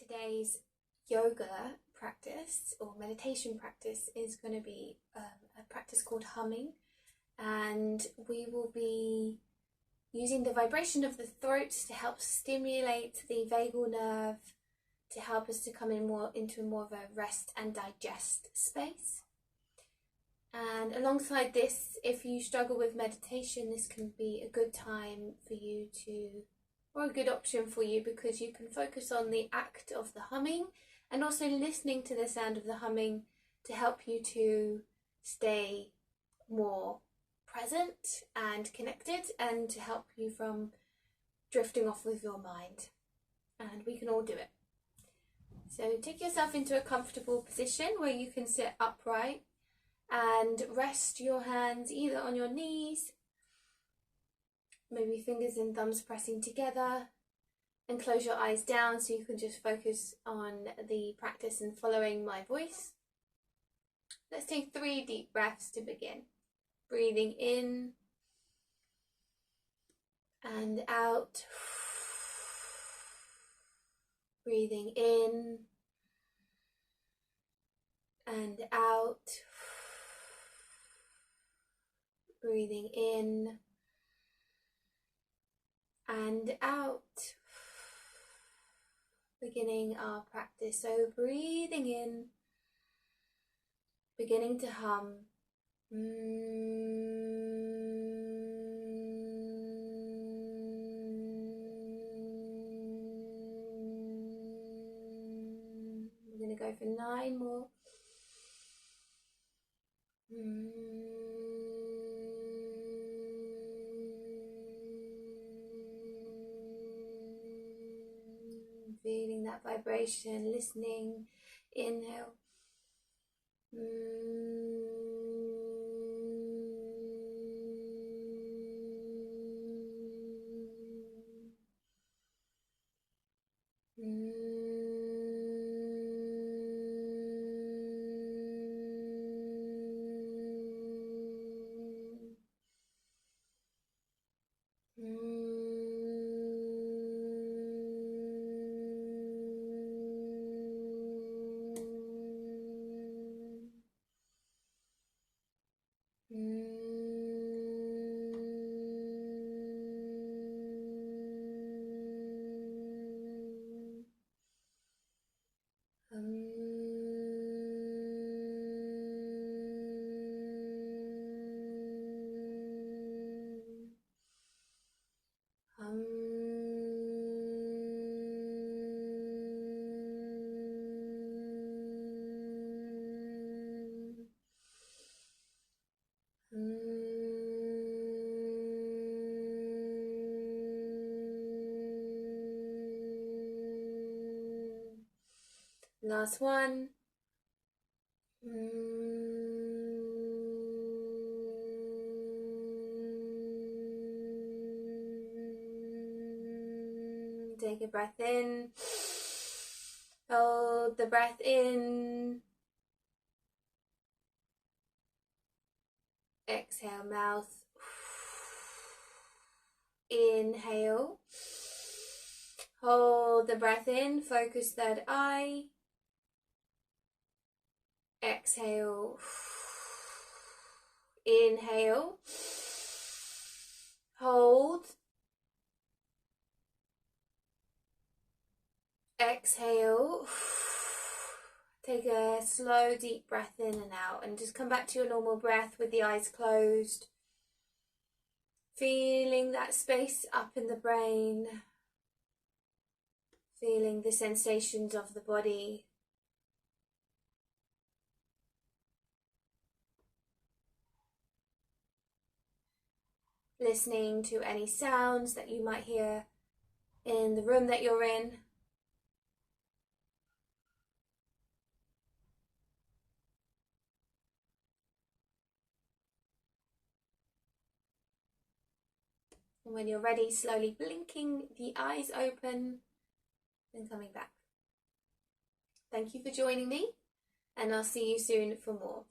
Today's yoga practice or meditation practice is going to be a practice called humming, and we will be using the vibration of the throat to help stimulate the vagal nerve to help us to come into more of a rest and digest space. And alongside this, if you struggle with meditation, this can be a good time for you or a good option for you, because you can focus on the act of the humming and also listening to the sound of the humming to help you to stay more present and connected, and to help you from drifting off with your mind. And we can all do it. So take yourself into a comfortable position where you can sit upright and rest your hands either on your knees, maybe fingers and thumbs pressing together, and close your eyes down so you can just focus on the practice and following my voice. Let's take 3 deep breaths to begin. Breathing in and out. Breathing in and out. Breathing in and out. Beginning our practice. So breathing in, beginning to hum. We're going to go for 9 more. Feeling that vibration, listening. Inhale. Last one. Take a breath in. Hold the breath in. Exhale, mouth. Inhale. Hold the breath in. Focus third eye. Exhale. Inhale. Hold. Exhale. Take a slow deep breath in and out, and just come back to your normal breath with the eyes closed. Feeling that space up in the brain. Feeling the sensations of the body. Listening to any sounds that you might hear in the room that you're in. And when you're ready, slowly blinking the eyes open and coming back. Thank you for joining me, and I'll see you soon for more.